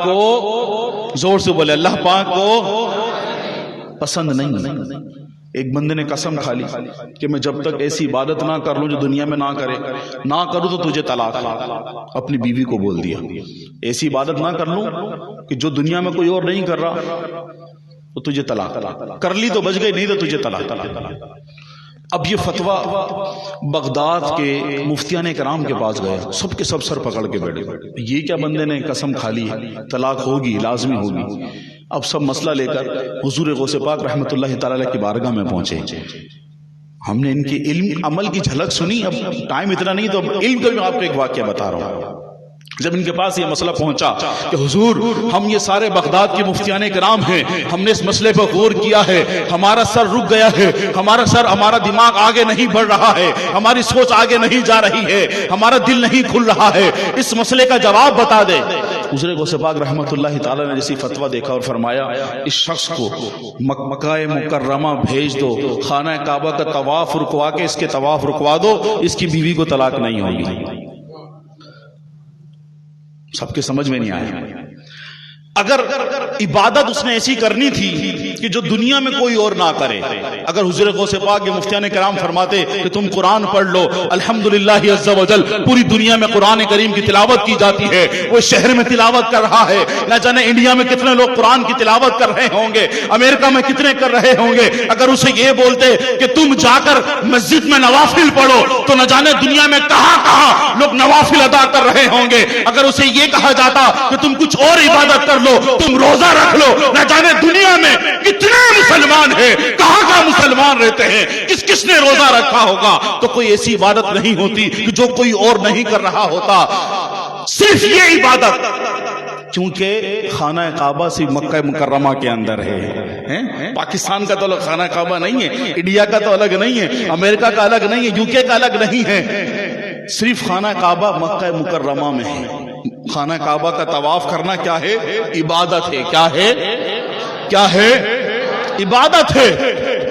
کو زور سے بولے، اللہ پاک کو پسند نہیں. ایک بندے نے قسم کھا لی کہ میں جب تک ایسی عبادت نہ کر لوں جو دنیا میں نہ کروں تو تجھے طلاق. اپنی بیوی کو بول دیا ایسی عبادت نہ کر لوں کہ جو دنیا میں کوئی اور نہیں کر رہا تو تجھے طلاق. کر لی تو بچ گئی، نہیں تو تجھے طلاق. اب یہ فتویٰ بغداد کے مفتیان کرام کے پاس گیا، سب کے سب سر پکڑ کے بیٹھے. یہ کیا بندے نے قسم کھا لی طلاق ہوگی، لازمی ہوگی. اب سب مسئلہ لے کر حضور غوث پاک رحمت اللہ تعالی کی بارگاہ میں پہنچے. ہم نے ان کی علم عمل کی جھلک سنی. اب ٹائم اتنا نہیں تو اب علم کا بھی آپ کو ایک واقعہ بتا رہا ہوں. جب ان کے پاس یہ مسئلہ پہنچا کہ حضور ہم یہ سارے بغداد کے مفتیان کرام ہیں، ہم نے اس مسئلے پر غور کیا ہے، ہمارا سر رک گیا ہے، ہمارا دماغ آگے نہیں بڑھ رہا ہے، ہماری سوچ آگے نہیں جا رہی ہے، ہمارا دل نہیں کھل رہا ہے، اس مسئلے کا جواب بتا دے. حضور غوث پاک رحمت اللہ تعالی نے جیسی فتویٰ دیکھا اور فرمایا اس شخص کو مکہ مکرمہ بھیج دو، خانہ کعبہ کا طواف رکوا کے اس کے طواف رکوا دو، اس کی بیوی کو طلاق نہیں ہوگی. سب کے سمجھ میں نہیں آیا. اگر عبادت اس نے ایسی کرنی تھی کہ جو دنیا میں کوئی اور نہ کرے. اگر حضور غوث پاک کے مفتیان کرام فرماتے کہ تم قرآن پڑھ لو، الحمدللہ عز و جل پوری دنیا میں قرآن کریم کی تلاوت کی جاتی ہے، وہ شہر میں تلاوت کر رہا ہے، نہ جانے انڈیا میں کتنے لوگ قرآن کی تلاوت کر رہے ہوں گے، امریکہ میں کتنے کر رہے ہوں گے. اگر اسے یہ بولتے کہ تم جا کر مسجد میں نوافل پڑھو تو نہ جانے دنیا میں کہاں کہاں لوگ نوافل ادا کر رہے ہوں گے. اگر اسے یہ کہا جاتا کہ تم کچھ اور عبادت کر لو، تم روزہ رکھ لو، نہ جانے دنیا میں کتنے مسلمان ہیں، کہاں کہاں مسلمان رہتے ہیں، کس کس نے روزہ رکھا ہوگا. تو کوئی ایسی عبادت نہیں ہوتی کہ جو کوئی اور نہیں کر رہا ہوتا. صرف یہ عبادت کیونکہ خانہ کعبہ سے مکہ مکرمہ کے اندر ہے. پاکستان کا تو الگ خانہ کعبہ نہیں ہے، انڈیا کا تو الگ نہیں ہے، امریکہ کا الگ نہیں ہے، یو کے کا الگ نہیں ہے. صرف خانہ کعبہ مکہ مکرمہ میں ہے. خانہ کعبہ کا طواف کرنا کیا ہے؟ عبادت ہے. کیا ہے؟ کیا ہے؟ عبادت ہے.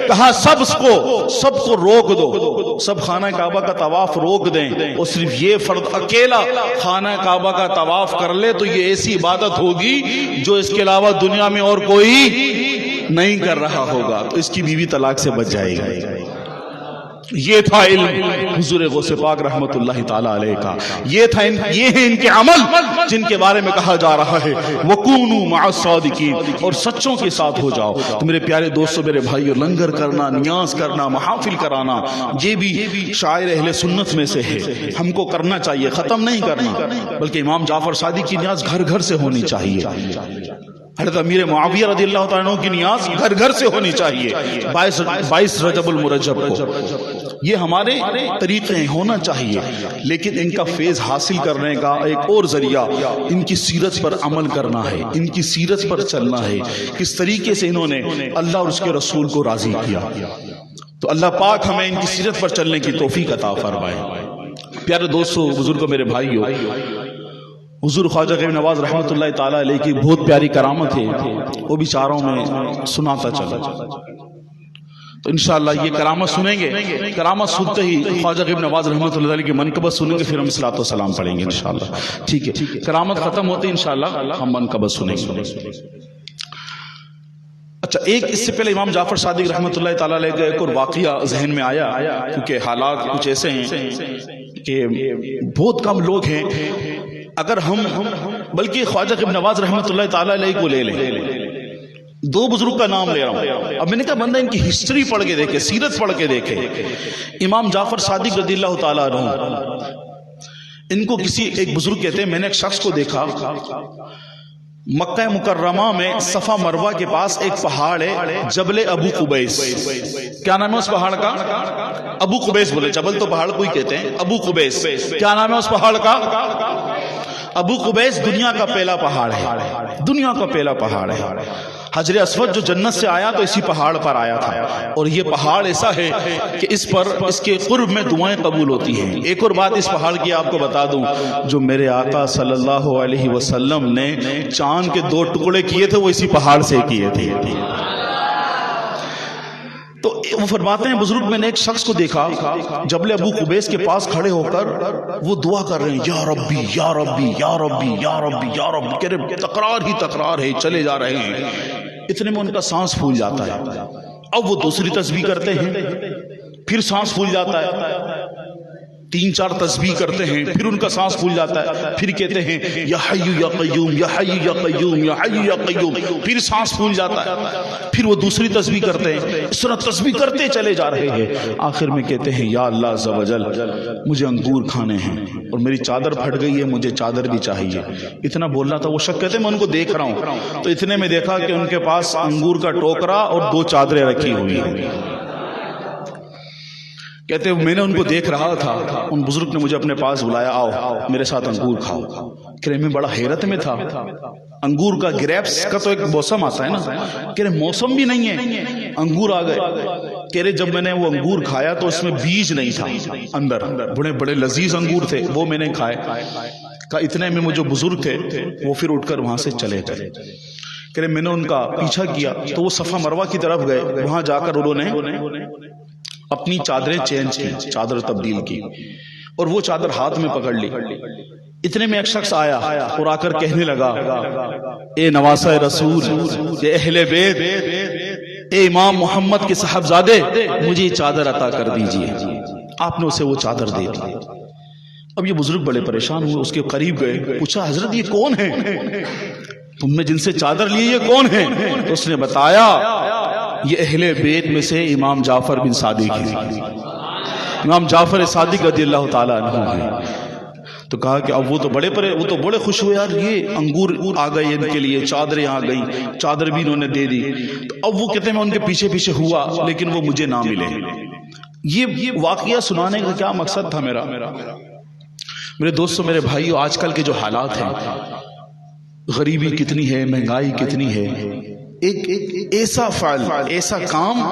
کہا سب کو روک دو، سب خانہ کعبہ کا طواف روک دیں اور صرف یہ فرد اکیلا خانہ کعبہ کا طواف کر لے تو یہ ایسی عبادت ہوگی جو اس کے علاوہ دنیا میں اور کوئی نہیں کر رہا ہوگا. تو اس کی بیوی طلاق سے بچ جائے گی. یہ تھا علم حضور غوث پاک رحمت اللہ تعالی علیہ کا. یہ ہے ان کے عمل جن کے بارے میں کہا جا رہا ہے وَكُونُوا مَعَ الصَّادِقِينَ، اور سچوں کے ساتھ ہو جاؤ. تو میرے پیارے دوستو، میرے بھائیو، لنگر کرنا، نیاز کرنا، محافل کرانا، یہ بھی شاعر اہل سنت میں سے ہے. ہم کو کرنا چاہیے، ختم نہیں کرنا، بلکہ امام جعفر صادق کی نیاز گھر گھر سے ہونی چاہیے. حضرت امیر معاویہ رضی اللہ تعالیٰ عنہ کی نیاز گھر گھر سے ہونی چاہیے 22 رجب المرجب کو. یہ ہمارے طریقے ہیں، ہونا چاہیے. لیکن ان کا فیض حاصل کرنے کا ایک اور ذریعہ ان کی سیرت پر عمل کرنا ہے، ان کی سیرت پر چلنا ہے، کس طریقے سے انہوں نے اللہ اور اس کے رسول کو راضی کیا. تو اللہ پاک ہمیں ان کی سیرت پر چلنے کی توفیق عطا فرمائے. پیارے دوستو، بزرگوں، میرے بھائیو، حضور خواجہ غریب نواز رحمت اللہ تعالی علیہ کی بہت پیاری کرامت ہے، وہ بھی چاروں میں سناتا چلا. تو انشاءاللہ یہ کرامت سنیں گے. کرامت سنتے ہی خواجہ غریب نواز رحمت اللہ علیہ کی منقبت سنیں گے، پھر ہم صلاۃ و سلام پڑھیں گے انشاءاللہ. ٹھیک ہے، کرامت ختم ہوتے ہی انشاءاللہ ہم منقبت سنیں گے. اچھا، اس سے پہلے امام جعفر صادق رحمت اللہ تعالی علیہ کا ایک اور واقعہ ذہن میں آیا، کیونکہ حالات کچھ ایسے ہیں کہ بہت کم لوگ ہیں. اگر ہم بلکہ خواجہ غریب نواز رحمت اللہ تعالی علیہ کو لے لیں، دو بزرگ کا نام لے رہا ہوں. اب میں نے کہا بندہ ان کی ہسٹری پڑھ کے دیکھے، سیرت پڑھ کے دیکھے. امام جعفر صادق رضی اللہ تعالیٰ عنہ، ان کو کسی ایک بزرگ کہتے ہیں، میں نے ایک شخص کو دیکھا مکہ مکرمہ میں صفا مروہ کے پاس ایک پہاڑ ہے، جبل ابو قبیس. کیا نام ہے اس پہاڑ کا؟ ابو قبیس. بولے جبل تو پہاڑ کو ہی کہتے ہیں، ابو قبیس. کیا نام ہے اس پہاڑ کا؟ ابو قبیس. دنیا کا پہلا پہاڑ ہے، دنیا کا پہلا پہاڑ ہے. حجر اسود جو جنت سے آیا تو اسی پہاڑ پر آیا تھا. اور یہ پہاڑ ایسا ہے کہ اس کے قرب میں دعائیں قبول ہوتی ہیں. ایک اور بات اس پہاڑ کی آپ کو بتا دوں، جو میرے آقا صلی اللہ علیہ وسلم نے چاند کے 2 ٹکڑے کیے تھے وہ اسی پہاڑ سے کیے تھے. تو وہ فرماتے ہیں بزرگ، میں نے ایک شخص کو دیکھا جبل ابو قبیس کے پاس کھڑے ہو کر وہ دعا کر رہے ہیں، یا ربی یا ربی یا ربی یا ربی یا ربی، کہہ رہے تکرار ہی تکرار ہے، چلے جا رہے ہیں. اتنے میں ان کا سانس پھول جاتا ہے. اب وہ دوسری تسبیح کرتے ہیں، پھر سانس پھول جاتا ہے. 3-4 تسبیح کرتے ہیں، پھر ان کا سانس پھول جاتا ہے. پھر کہتے ہیں یا حی یا قیوم یا حی یا قیوم یا حی یا قیوم، پھر سانس پھول جاتا ہے. پھر وہ دوسری تسبیح کرتے ہیں. اس طرح تسبیح کرتے چلے جا رہے ہیں. آخر میں کہتے ہیں یا اللہ عز و جل، مجھے انگور کھانے ہیں اور میری چادر پھٹ گئی ہے، مجھے چادر بھی چاہیے. اتنا بولنا تھا. وہ شخص کہتے ہیں میں ان کو دیکھ رہا ہوں تو اتنے میں دیکھا کہ ان کے پاس انگور کا ٹوکرا اور 2 چادریں رکھی ہوئی ہیں. کہتے ہیں میں نے ان کو دیکھ رہا تھا، ان بزرگ نے مجھے اپنے پاس بلایا، آؤ میرے ساتھ انگور کھاؤ. کہ میں بڑا حیرت میں تھا. انگور کا گریپس کا تو ایک موسم آتا ہے نا، کہ موسم بھی نہیں ہے، انگور آ گئے. کہہ رہے جب میں نے وہ انگور کھایا تو اس میں بیج نہیں تھا اندر، بڑے بڑے لذیذ انگور تھے، وہ میں نے کھائے. اتنے میں وہ جو بزرگ تھے وہ پھر اٹھ کر وہاں سے چلے گئے. کہ میں نے ان کا پیچھا کیا تو وہ صفا مروہ کی طرف گئے. وہاں جا کر انہوں نے اپنی چادریں چینج کی، چادر تبدیل کی اور وہ چادر ہاتھ میں پکڑ لی. اتنے میں ایک شخص آیا اور آ کر کہنے لگا، اے نواسہ رسول، اے اہل بیت، اے امام محمد کے صاحبزادے مجھے یہ چادر عطا کر دیجئے. آپ نے اسے وہ چادر دے دی. اب یہ بزرگ بڑے پریشان ہوئے, اس کے قریب گئے, پوچھا حضرت یہ کون ہیں, تم نے جن سے چادر لی یہ کون ہیں؟ تو اس نے بتایا یہ اہل بیت میں سے امام جعفر بن صادق ہیں, امام جعفر صادق رضی اللہ تعالیٰ عنہ ہیں. تو کہا کہ اب وہ تو بڑے خوش ہوئے, یار یہ انگور آ گئے ان کے لیے, چادریں آ گئی, چادر بھی انہوں نے دے دی. تو اب وہ کہتے ہیں میں ان کے پیچھے پیچھے ہوا لیکن وہ مجھے نہ ملے. یہ واقعہ سنانے کا کیا مقصد تھا میرا؟ میرے دوستوں, میرے بھائیو, آج کل کے جو حالات ہیں, غریبی کتنی ہے, مہنگائی کتنی ہے, ایک ایسا فعل, ایسا کام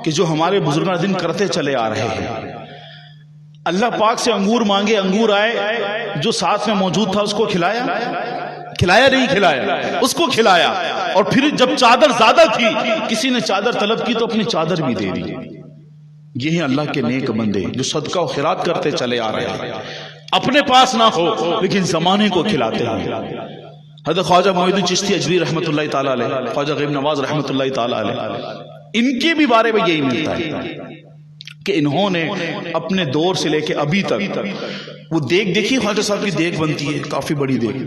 کہ جو ہمارے بزرگان دن کرتے چلے آ رہے ہیں. اللہ پاک سے انگور مانگے, انگور آئے, جو ساتھ میں موجود تھا اس کو کھلایا نہیں کھلایا, اس کو کھلایا. اور پھر جب چادر زیادہ تھی, کسی نے چادر طلب کی تو اپنی چادر بھی دے دی. یہ ہیں اللہ کے نیک بندے جو صدقہ و خیرات کرتے چلے آ رہے ہیں, اپنے پاس نہ ہو لیکن زمانے کو کھلاتے ہیں. حضرت خواجہ معین الدین چشتی اجوی رحمۃ اللہ تعالیٰ علیہ, خواجہ غریب نواز رحمۃ اللہ تعالیٰ علیہ, ان کے بھی بارے میں یہی ملتا ہے کہ انہوں نے اپنے دور سے لے کے ابھی تک وہ دیکھیے خواجہ صاحب کی دیکھ بنتی ہے, کافی بڑی دیکھ,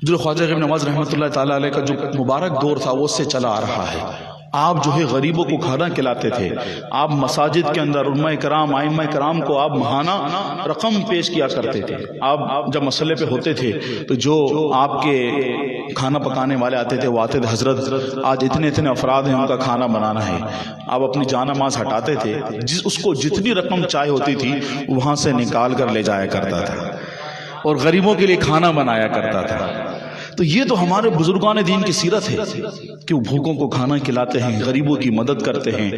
جو خواجہ غریب نواز رحمۃ اللہ تعالیٰ علیہ کا جو مبارک دور تھا وہ اس سے چلا آ رہا ہے. آپ جو ہے غریبوں کو کھانا کھلاتے تھے, آپ مساجد کے اندر علماء کرام, ائمہ کرام کو آپ ماہانہ رقم پیش کیا کرتے تھے. آپ جب مسئلے پہ ہوتے تھے تو جو آپ کے کھانا پکانے والے آتے تھے وہ آتے تھے, حضرت آج اتنے افراد ہیں, ان کا کھانا بنانا ہے. آپ اپنی جان ماز ہٹاتے تھے, اس کو جتنی رقم چاہیے ہوتی تھی وہاں سے نکال کر لے جایا کرتا تھا اور غریبوں کے لیے کھانا بنایا کرتا تھا. تو یہ تو ہمارے بزرگان دین کی سیرت ہے کہ وہ بھوکوں کو کھانا کھلاتے ہیں, غریبوں کی مدد کرتے ہیں,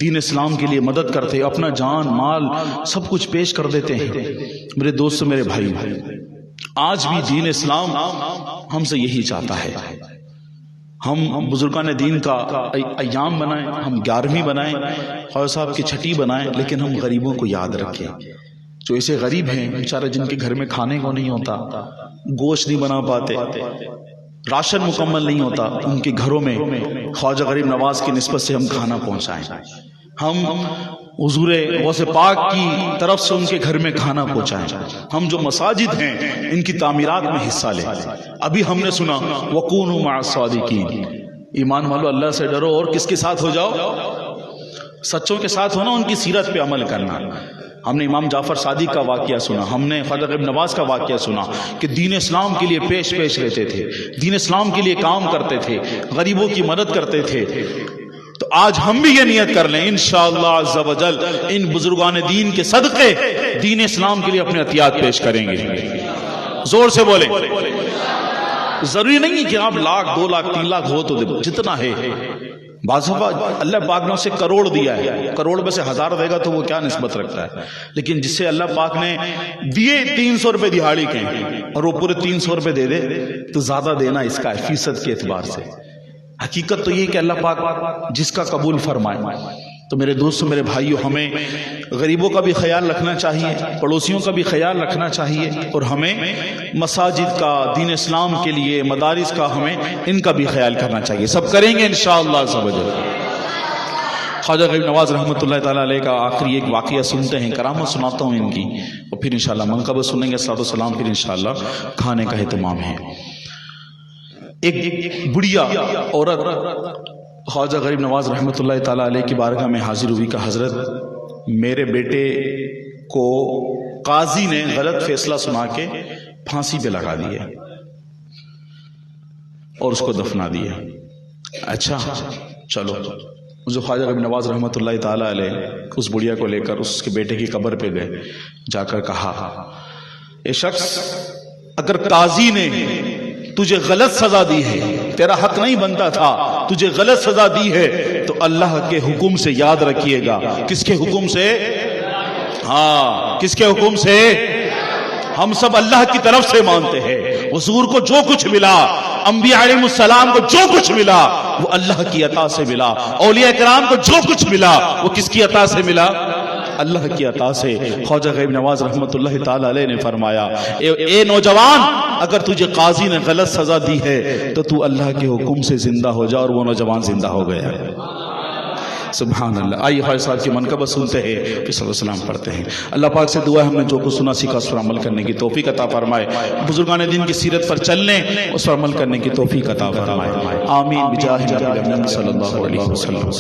دین اسلام کے لیے مدد کرتے ہیں, اپنا جان مال سب کچھ پیش کر دیتے ہیں. میرے دوست, میرے بھائی, آج بھی دین اسلام ہم سے یہی چاہتا ہے. ہم بزرگان دین کا ایام بنائیں, ہم 11ویں بنائیں, خواجہ صاحب کی 6ٹی بنائیں, لیکن ہم غریبوں کو یاد رکھیں. جو ایسے غریب ہیں بیچارے جن کے گھر میں کھانے کو نہیں ہوتا, گوشت نہیں بنا پاتے, راشن مکمل نہیں ہوتا, ان کے گھروں میں خواجہ غریب نواز کی نسبت سے ہم کھانا پہنچائیں. ہم حضور غوث پاک کی طرف سے ان کے گھر میں کھانا پہنچائیں. ہم جو مساجد ہیں ان کی تعمیرات میں حصہ لیں. ابھی ہم نے سنا وَقُونُوا مَعَ الصَّادِقِينَ, ایمان والو اللہ سے ڈرو اور کس کے ساتھ ہو جاؤ, سچوں کے ساتھ ہونا, ان کی سیرت پہ عمل کرنا. ہم نے امام جعفر صادق کا واقعہ سنا, ہم نے خواجہ غریب نواز کا واقعہ سنا کہ دین اسلام کے لیے پیش رہتے تھے, دین اسلام کے لیے کام کرتے تھے, غریبوں کی مدد کرتے تھے. تو آج ہم بھی یہ نیت کر لیں انشاءاللہ عز و جل ان بزرگان دین کے صدقے دین اسلام کے لیے اپنے عطیات پیش کریں گے. زور سے بولیں. ضروری نہیں ہے کہ آپ 1 لاکھ 2 لاکھ 3 لاکھ ہو تو جتنا ہے. بعض دفعہ اللہ پاک نے اسے کروڑ دیا ہے, کروڑ میں سے 1000 دے گا تو وہ کیا نسبت رکھتا ہے. لیکن جس سے اللہ پاک نے دیے 300 روپے دہاڑی کے اور وہ پورے 300 روپے دے دے تو زیادہ دینا اس کا ہے فیصد کے اعتبار سے. حقیقت تو یہ کہ اللہ پاک جس کا قبول فرمائے. تو میرے دوستوں, میرے بھائیوں, ہمیں غریبوں کا بھی خیال رکھنا چاہیے, پڑوسیوں کا بھی خیال رکھنا چاہیے, اور ہمیں مساجد کا, دین اسلام کے لیے مدارس کا, ہمیں ان کا بھی خیال کرنا چاہیے. سب کریں گے انشاءاللہ عز و جل. خواجہ غریب نواز رحمۃ اللہ تعالیٰ علیہ کا آخری ایک واقعہ سنتے ہیں, کرامت سناتا ہوں ان کی, اور پھر انشاءاللہ منقبت سنیں گے, صلاۃ و سلام, پھر انشاءاللہ کھانے کا اہتمام ہے. ایک بڑھیا عورت خواجہ غریب نواز رحمۃ اللہ تعالیٰ علیہ کی بارگاہ میں حاضر ہوئی کہ حضرت میرے بیٹے کو قاضی نے غلط فیصلہ سنا کے پھانسی پہ لگا دیا اور اس کو دفنا دیا. اچھا چلو. جو خواجہ غریب نواز رحمۃ اللہ تعالیٰ علیہ اس بڑھیا کو لے کر اس کے بیٹے کی قبر پہ گئے, جا کر کہا اے شخص, اگر قاضی نے تجھے غلط سزا دی ہے, تیرا حق نہیں بنتا تھا, تجھے غلط سزا دی ہے, تو اللہ کے حکم سے یاد رکھیے گا. کس کے حکم سے؟ ہاں, کس کے حکم سے؟ ہم سب اللہ کی طرف سے مانتے ہیں. حضور کو جو کچھ ملا, انبیاء علیہ السلام کو جو کچھ ملا وہ اللہ کی عطا سے ملا. اولیاء کرام کو جو کچھ ملا وہ کس کی عطا سے ملا؟ اللہ کی عطا سے. خواجہ غریب نواز رحمۃ اللہ تعالی علیہ نے فرمایا اے نوجوان, اگر تجھے قاضی نے غلط سزا دی ہے تو تو اللہ کے حکم سے زندہ ہو جا, اور وہ نوجوان زندہ ہو گیا. سبحان اللہ. آئیے خواجہ صاحب کی منقبت سنتے ہیں کہ صلی اللہ علیہ وسلم پڑھتے ہیں. اللہ پاک سے دعا ہے ہم نے جو کچھ سنا سیکھا اس پر عمل کرنے کی توفیق عطا فرمائے. بزرگان دین کی سیرت پر چلنے اس پر عمل کرنے کی توفیق عطا فرمائے. آمین بجاہ نبی صلی اللہ علیہ وسلم.